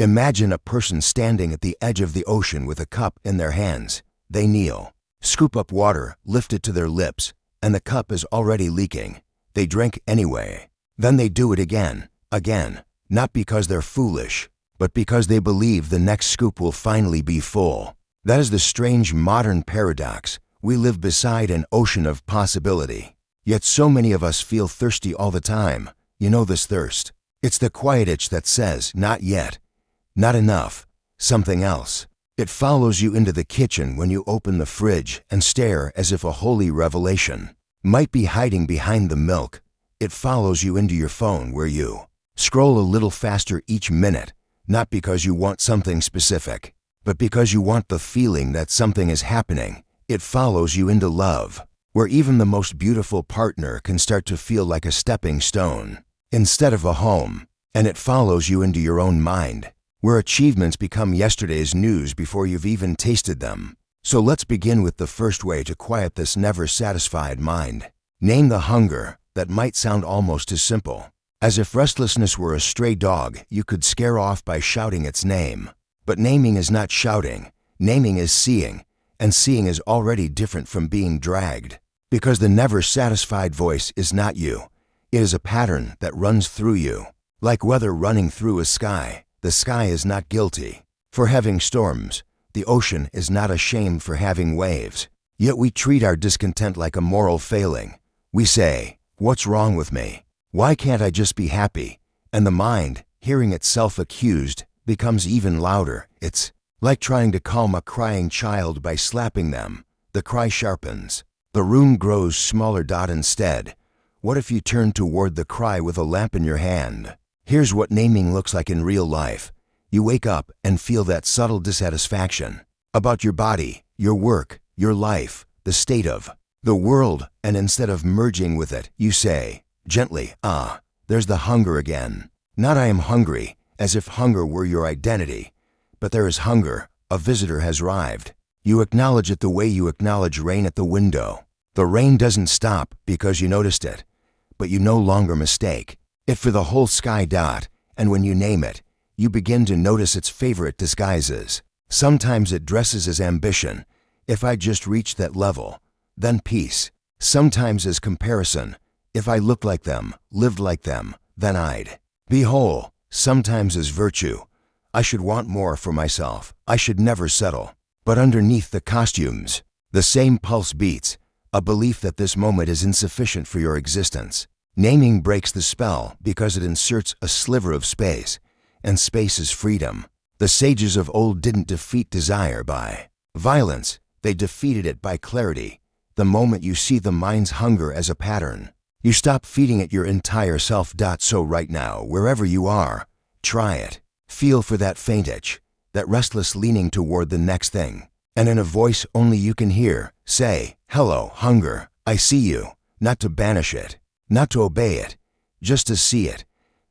Imagine a person standing at the edge of the ocean with a cup in their hands. They kneel, scoop up water, lift it to their lips, and the cup is already leaking. They drink anyway. Then they do it again, not because they're foolish, but because they believe the next scoop will finally be full. That is the strange modern paradox. We live beside an ocean of possibility. Yet so many of us feel thirsty all the time. You know this thirst. It's the quiet itch that says, not yet, not enough, something else. It follows you into the kitchen when you open the fridge and stare as if a holy revelation might be hiding behind the milk. It follows you into your phone where you scroll a little faster each minute, not because you want something specific, but because you want the feeling that something is happening. It follows you into love, where even the most beautiful partner can start to feel like a stepping stone instead of a home. And it follows you into your own mind, where achievements become yesterday's news before you've even tasted them. So let's begin with the first way to quiet this never-satisfied mind. Name the hunger. That might sound almost as simple as if restlessness were a stray dog you could scare off by shouting its name. But naming is not shouting. Naming is seeing, and seeing is already different from being dragged. Because the never-satisfied voice is not you. It is a pattern that runs through you. Like weather running through a sky, the sky is not guilty for having storms. The ocean is not ashamed for having waves. Yet we treat our discontent like a moral failing. We say, "What's wrong with me? Why can't I just be happy?" And the mind, hearing itself accused, becomes even louder. It's like trying to calm a crying child by slapping them. The cry sharpens. The room grows smaller. Instead, what if you turn toward the cry with a lamp in your hand? Here's what naming looks like in real life. You wake up and feel that subtle dissatisfaction about your body, your work, your life, the state of the world, and instead of merging with it, you say, gently, there's the hunger again. Not "I am hungry," as if hunger were your identity, but there is hunger. A visitor has arrived. You acknowledge it the way you acknowledge rain at the window. The rain doesn't stop because you noticed it, but you no longer mistake it for the whole sky. And when you name it, you begin to notice its favorite disguises. Sometimes it dresses as ambition. If I just reach that level, then peace. Sometimes as comparison. If I looked like them, lived like them, then I'd be whole. Sometimes as virtue. I should want more for myself. I should never settle. But underneath the costumes, the same pulse beats, a belief that this moment is insufficient for your existence. Naming breaks the spell because it inserts a sliver of space, and space is freedom. The sages of old didn't defeat desire by violence. They defeated it by clarity. The moment you see the mind's hunger as a pattern, you stop feeding it your entire self. So right now, wherever you are, try it. Feel for that faint itch, that restless leaning toward the next thing. And in a voice only you can hear, say, "Hello, hunger, I see you." Not to banish it, not to obey it, just to see it.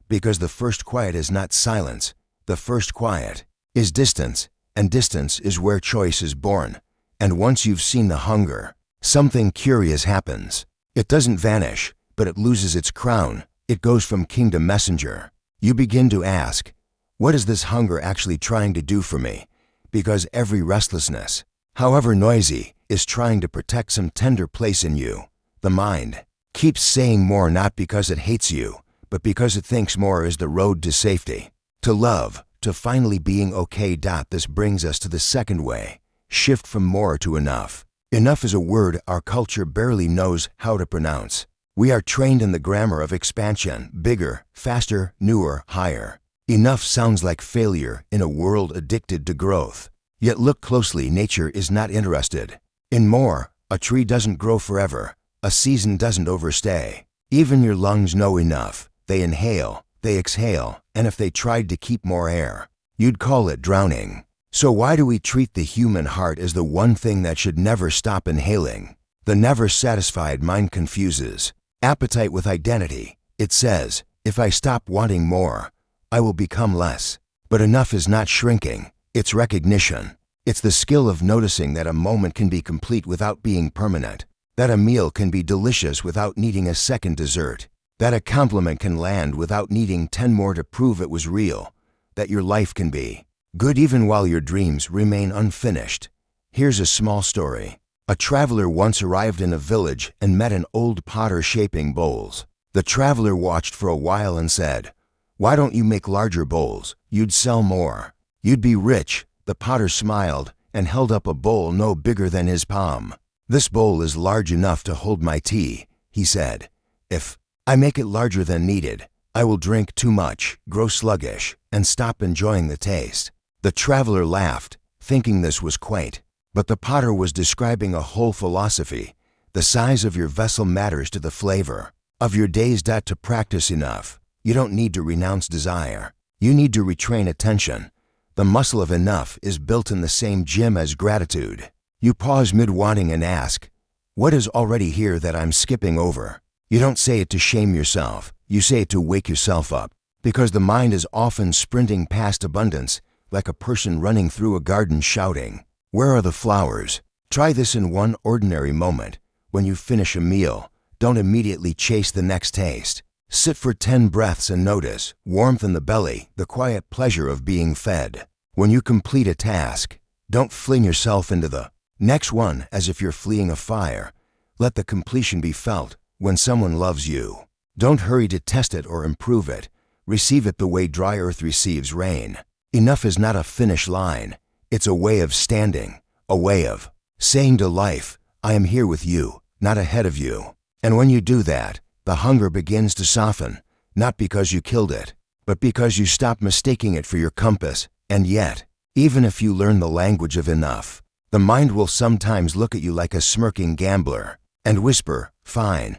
Because the first quiet is not silence. The first quiet is distance, and distance is where choice is born. And once you've seen the hunger, something curious happens. It doesn't vanish, but it loses its crown. It goes from king to messenger. You begin to ask, what is this hunger actually trying to do for me? Because every restlessness, however noisy, is trying to protect some tender place in you. The mind keeps saying more not because it hates you, but because it thinks more is the road to safety, to love, to finally being okay. This brings us to the second way. Shift from more to enough. Enough is a word our culture barely knows how to pronounce. We are trained in the grammar of expansion, bigger, faster, newer, higher. Enough sounds like failure in a world addicted to growth. Yet look closely, nature is not interested in more. A tree doesn't grow forever. A season doesn't overstay. Even your lungs know enough. They inhale, they exhale, and if they tried to keep more air, you'd call it drowning. So why do we treat the human heart as the one thing that should never stop inhaling? The never-satisfied mind confuses appetite with identity. It says, if I stop wanting more, I will become less. But enough is not shrinking. It's recognition. It's the skill of noticing that a moment can be complete without being permanent, that a meal can be delicious without needing a second dessert, that a compliment can land without needing 10 more to prove it was real, that your life can be good even while your dreams remain unfinished. Here's a small story. A traveler once arrived in a village and met an old potter shaping bowls. The traveler watched for a while and said, "Why don't you make larger bowls? You'd sell more. You'd be rich." The potter smiled and held up a bowl no bigger than his palm. "This bowl is large enough to hold my tea," he said. "If I make it larger than needed, I will drink too much, grow sluggish, and stop enjoying the taste." The traveler laughed, thinking this was quaint. But the potter was describing a whole philosophy. The size of your vessel matters to the flavor of your days. To practice enough, you don't need to renounce desire. You need to retrain attention. The muscle of enough is built in the same gym as gratitude. You pause mid-wanting and ask, "What is already here that I'm skipping over?" You don't say it to shame yourself. You say it to wake yourself up. Because the mind is often sprinting past abundance, like a person running through a garden shouting, "Where are the flowers?" Try this in one ordinary moment. When you finish a meal, don't immediately chase the next taste. Sit for 10 breaths and notice warmth in the belly, the quiet pleasure of being fed. When you complete a task, don't fling yourself into the next one as if you're fleeing a fire. Let the completion be felt. When someone loves you, don't hurry to test it or improve it. Receive it the way dry earth receives rain. Enough is not a finish line. It's a way of standing, a way of saying to life, "I am here with you, not ahead of you." And when you do that, the hunger begins to soften, not because you killed it, but because you stop mistaking it for your compass. And yet, even if you learn the language of enough, the mind will sometimes look at you like a smirking gambler and whisper, "Fine,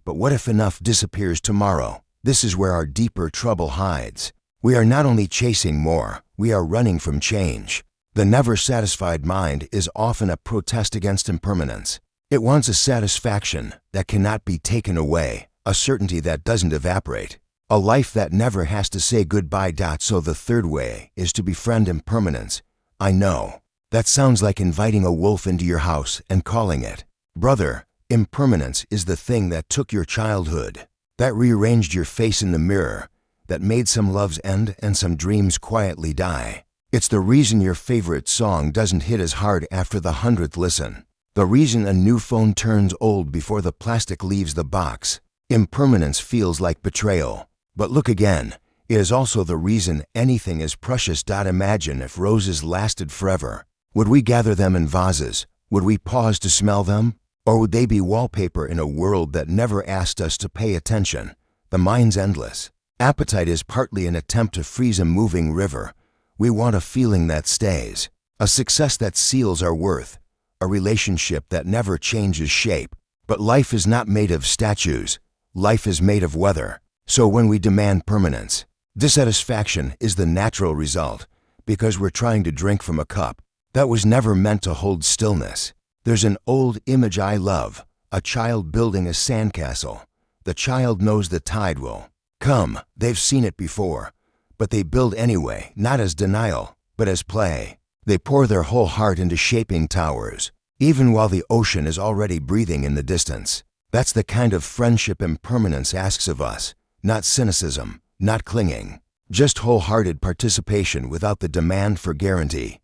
but what if enough disappears tomorrow?" This is where our deeper trouble hides. We are not only chasing more, we are running from change. The never-satisfied mind is often a protest against impermanence. It wants a satisfaction that cannot be taken away, a certainty that doesn't evaporate, a life that never has to say goodbye. So the third way is to befriend impermanence. I know, that sounds like inviting a wolf into your house and calling it, "Brother." Impermanence is the thing that took your childhood, that rearranged your face in the mirror, that made some loves end and some dreams quietly die. It's the reason your favorite song doesn't hit as hard after the 100th listen. The reason a new phone turns old before the plastic leaves the box. Impermanence feels like betrayal. But look again, it is also the reason anything is precious. Imagine if roses lasted forever. Would we gather them in vases? Would we pause to smell them? Or would they be wallpaper in a world that never asked us to pay attention? The mind's endless. Appetite is partly an attempt to freeze a moving river. We want a feeling that stays, a success that seals our worth, a relationship that never changes shape. But life is not made of statues. Life is made of weather. So when we demand permanence, dissatisfaction is the natural result, because we're trying to drink from a cup that was never meant to hold stillness. There's an old image I love, a child building a sandcastle. The child knows the tide will come. They've seen it before, but they build anyway, not as denial, but as play. They pour their whole heart into shaping towers, even while the ocean is already breathing in the distance. That's the kind of friendship impermanence asks of us, not cynicism, not clinging, just wholehearted participation without the demand for guarantee.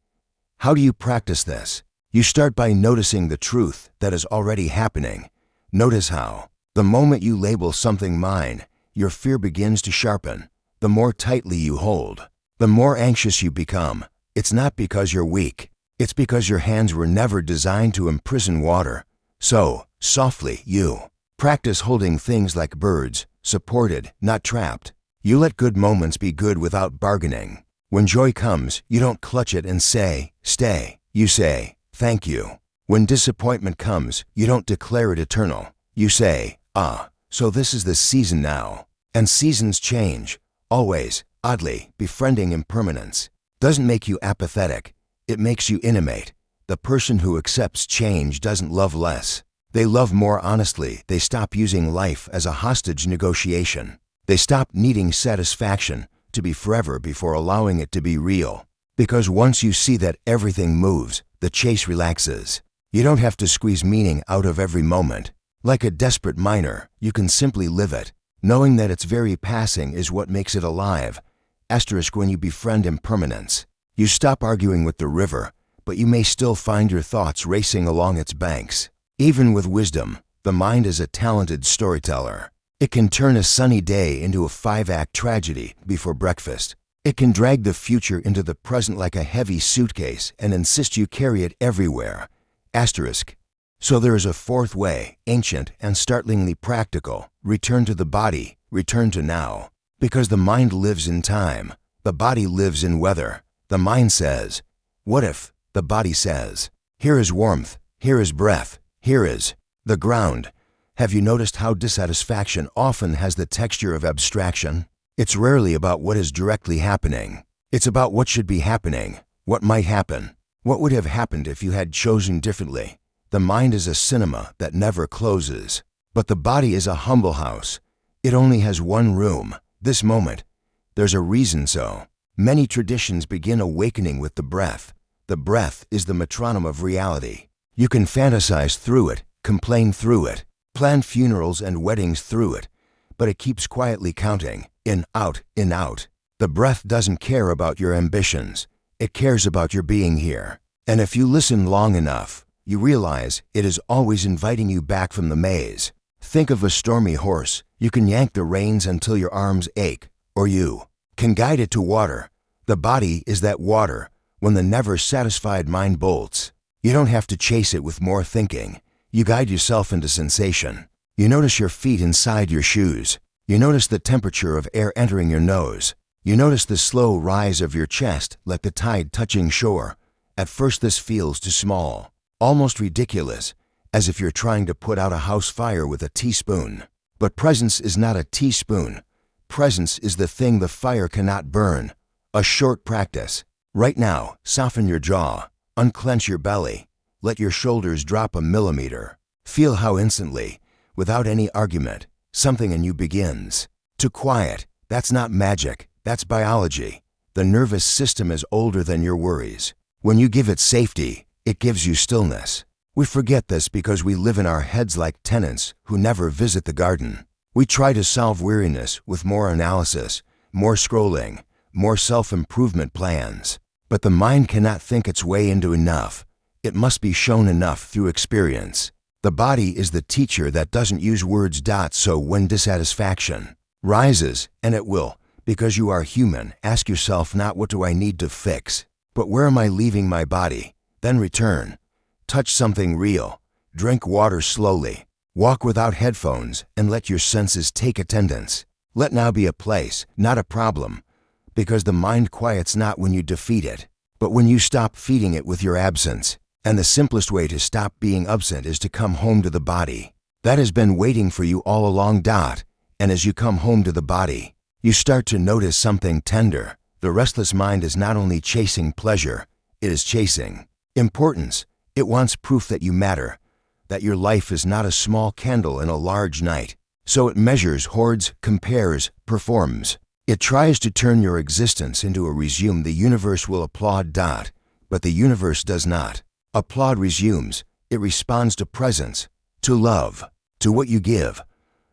How do you practice this? You start by noticing the truth that is already happening. Notice how, the moment you label something mine, your fear begins to sharpen. The more tightly you hold, the more anxious you become. It's not because you're weak. It's because your hands were never designed to imprison water. So, softly, you practice holding things like birds, supported, not trapped. You let good moments be good without bargaining. When joy comes, you don't clutch it and say, "Stay." You say, "Thank you." When disappointment comes, you don't declare it eternal. You say, "Ah, so this is the season now." And seasons change. Always, oddly, befriending impermanence doesn't make you apathetic. It makes you intimate. The person who accepts change doesn't love less. They love more honestly. They stop using life as a hostage negotiation. They stop needing satisfaction to be forever before allowing it to be real. Because once you see that everything moves, the chase relaxes. You don't have to squeeze meaning out of every moment. Like a desperate miner, you can simply live it, knowing that its very passing is what makes it alive. Asterisk when you befriend impermanence. You stop arguing with the river, but you may still find your thoughts racing along its banks. Even with wisdom, the mind is a talented storyteller. It can turn a sunny day into a 5-act tragedy before breakfast. It can drag the future into the present like a heavy suitcase and insist you carry it everywhere. Asterisk. So there is a fourth way, ancient and startlingly practical. Return to the body, return to now. Because the mind lives in time, the body lives in weather. The mind says, what if? The body says, here is warmth, here is breath, here is the ground. Have you noticed how dissatisfaction often has the texture of abstraction? It's rarely about what is directly happening. It's about what should be happening, what might happen, what would have happened if you had chosen differently. The mind is a cinema that never closes. But the body is a humble house. It only has one room, this moment. There's a reason so. Many traditions begin awakening with the breath. The breath is the metronome of reality. You can fantasize through it, complain through it, plan funerals and weddings through it, but it keeps quietly counting, in, out, in, out. The breath doesn't care about your ambitions. It cares about your being here. And if you listen long enough, you realize it is always inviting you back from the maze. Think of a stormy horse. You can yank the reins until your arms ache, or you can guide it to water. The body is that water when the never-satisfied mind bolts. You don't have to chase it with more thinking. You guide yourself into sensation. You notice your feet inside your shoes. You notice the temperature of air entering your nose. You notice the slow rise of your chest like the tide touching shore. At first this feels too small, almost ridiculous, as if you're trying to put out a house fire with a teaspoon. But presence is not a teaspoon. Presence is the thing the fire cannot burn. A short practice. Right now, soften your jaw, unclench your belly, let your shoulders drop a millimeter. Feel how instantly, without any argument, something in you begins to quiet. That's not magic, that's biology. The nervous system is older than your worries. When you give it safety, it gives you stillness. We forget this because we live in our heads like tenants who never visit the garden. We try to solve weariness with more analysis, more scrolling, more self-improvement plans. But the mind cannot think its way into enough. It must be shown enough through experience. The body is the teacher that doesn't use words. So when dissatisfaction rises, and it will, because you are human, ask yourself not what do I need to fix, but where am I leaving my body? Then return. Touch something real. Drink water slowly. Walk without headphones and let your senses take attendance. Let now be a place, not a problem. Because the mind quiets not when you defeat it, but when you stop feeding it with your absence. And the simplest way to stop being absent is to come home to the body. That has been waiting for you all along. And as you come home to the body, you start to notice something tender. The restless mind is not only chasing pleasure, it is chasing importance. It wants proof that you matter, that your life is not a small candle in a large night. So it measures, hoards, compares, performs. It tries to turn your existence into a resume. The universe will applaud. But the universe does not applaud resumes. It responds to presence, to love, to what you give.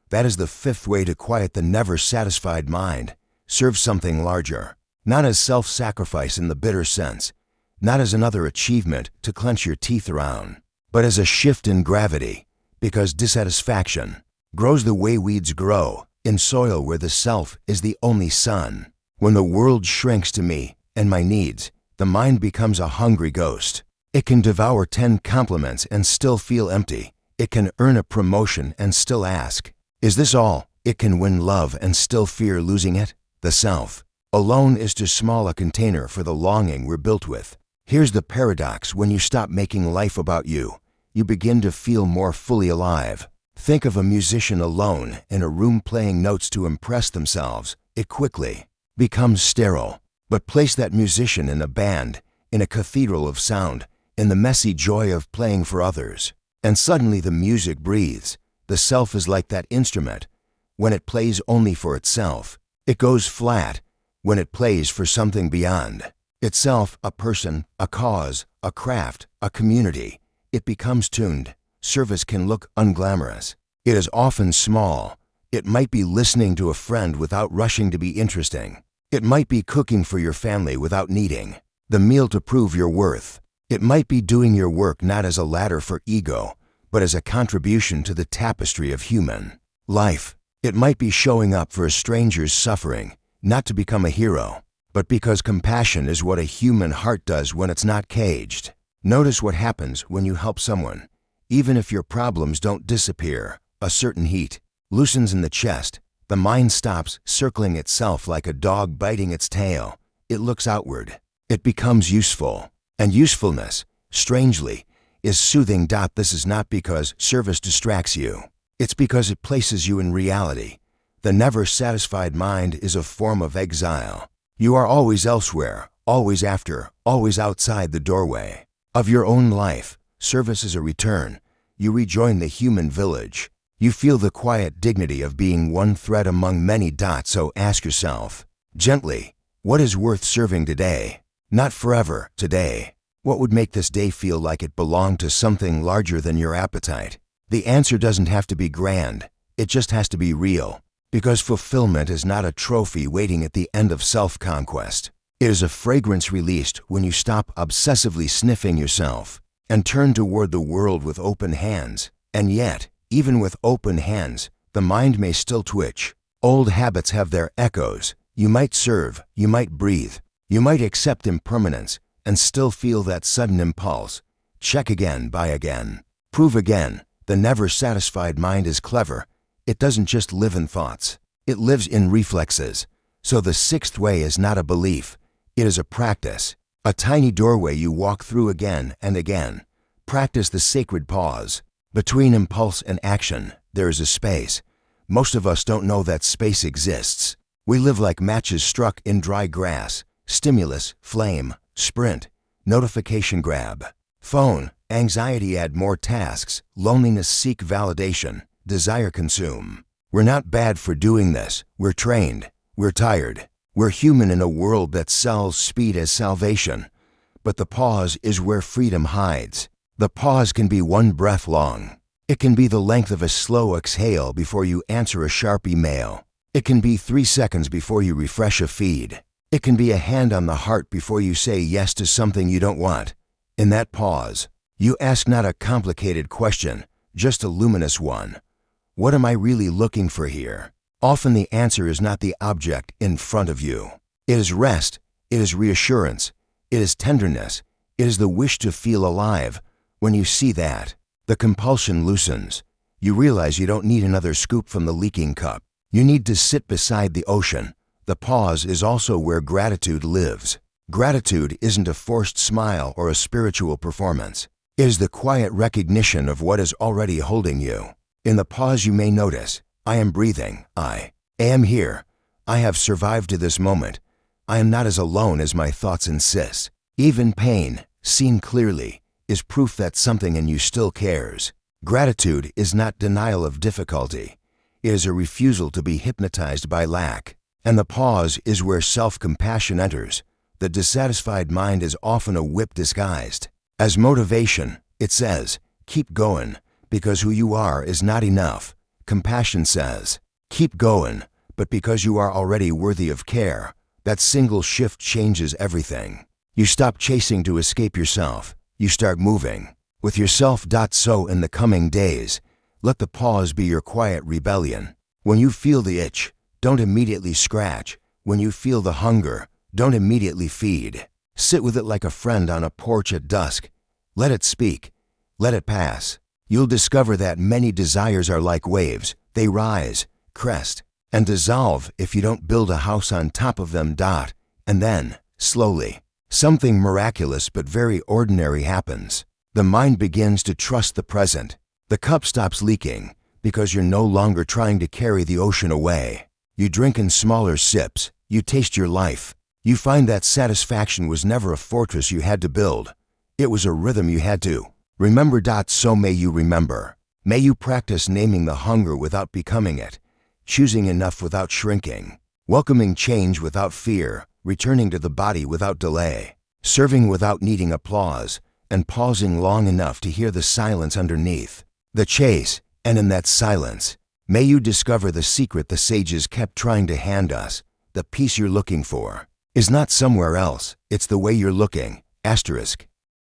That is the fifth way to quiet the never-satisfied mind. Serve something larger, not as self-sacrifice in the bitter sense, not as another achievement to clench your teeth around, but as a shift in gravity, because dissatisfaction grows the way weeds grow, in soil where the self is the only sun. When the world shrinks to me and my needs, the mind becomes a hungry ghost. It can devour 10 compliments and still feel empty. It can earn a promotion and still ask, is this all? It can win love and still fear losing it. The self alone is too small a container for the longing we're built with. Here's the paradox. When you stop making life about you, you begin to feel more fully alive. Think of a musician alone in a room playing notes to impress themselves. It quickly becomes sterile. But place that musician in a band, in a cathedral of sound, in the messy joy of playing for others, and suddenly the music breathes. The self is like that instrument. When it plays only for itself, it goes flat. When it plays for something beyond itself, a person, a cause, a craft, a community, it becomes tuned. Service can look unglamorous. It is often small. It might be listening to a friend without rushing to be interesting. It might be cooking for your family without needing the meal to prove your worth. It might be doing your work not as a ladder for ego, but as a contribution to the tapestry of human life. It might be showing up for a stranger's suffering, not to become a hero, but because compassion is what a human heart does when it's not caged. Notice what happens when you help someone. Even if your problems don't disappear, a certain heat loosens in the chest. The mind stops circling itself like a dog biting its tail. It looks outward. It becomes useful. And usefulness, strangely, is soothing. This is not because service distracts you. It's because it places you in reality. The never satisfied mind is a form of exile. You are always elsewhere, always after, always outside the doorway of your own life. Service is a return. You rejoin the human village. You feel the quiet dignity of being one thread among many. So ask yourself, gently, what is worth serving today? Not forever, today. What would make this day feel like it belonged to something larger than your appetite? The answer doesn't have to be grand. It just has to be real. Because fulfillment is not a trophy waiting at the end of self-conquest. It is a fragrance released when you stop obsessively sniffing yourself and turn toward the world with open hands. And yet, even with open hands, the mind may still twitch. Old habits have their echoes. You might serve, you might breathe, you might accept impermanence and still feel that sudden impulse. Check again, buy again, prove again. The never satisfied mind is clever. It doesn't just live in thoughts. It lives in reflexes. So the sixth way is not a belief. It is a practice. A tiny doorway you walk through again and again. Practice the sacred pause. Between impulse and action, there is a space. Most of us don't know that space exists. We live like matches struck in dry grass. Stimulus, flame, sprint, notification grab, phone, anxiety add more tasks, loneliness seek validation, desire consume. We're not bad for doing this. We're trained. We're tired. We're human in a world that sells speed as salvation. But the pause is where freedom hides. The pause can be one breath long. It can be the length of a slow exhale before you answer a sharp email. It can be 3 seconds before you refresh a feed. It can be a hand on the heart before you say yes to something you don't want. In that pause, you ask not a complicated question, just a luminous one. What am I really looking for here? Often the answer is not the object in front of you. It is rest. It is reassurance. It is tenderness. It is the wish to feel alive. When you see that, the compulsion loosens. You realize you don't need another scoop from the leaking cup. You need to sit beside the ocean. The pause is also where gratitude lives. Gratitude isn't a forced smile or a spiritual performance. It is the quiet recognition of what is already holding you. In the pause you may notice, I am breathing. I am here. I have survived to this moment. I am not as alone as my thoughts insist. Even pain, seen clearly, is proof that something in you still cares. Gratitude is not denial of difficulty. It is a refusal to be hypnotized by lack. And the pause is where self-compassion enters. The dissatisfied mind is often a whip disguised as motivation. It says, keep going, because who you are is not enough. Compassion says, keep going, but because you are already worthy of care. That single shift changes everything. You stop chasing to escape yourself. You start moving with yourself. So in the coming days, let the pause be your quiet rebellion. When you feel the itch, don't immediately scratch. When you feel the hunger, don't immediately feed. Sit with it like a friend on a porch at dusk. Let it speak. Let it pass. You'll discover that many desires are like waves. They rise, crest, and dissolve if you don't build a house on top of them. And then, slowly, something miraculous but very ordinary happens. The mind begins to trust the present. The cup stops leaking because you're no longer trying to carry the ocean away. You drink in smaller sips. You taste your life. You find that satisfaction was never a fortress you had to build. It was a rhythm you had to remember. So may you remember. May you practice naming the hunger without becoming it, choosing enough without shrinking, welcoming change without fear, returning to the body without delay, serving without needing applause, and pausing long enough to hear the silence underneath the chase. And in that silence, may you discover the secret the sages kept trying to hand us. the peace you're looking for, is not somewhere else. It's the way you're looking. Asterisk.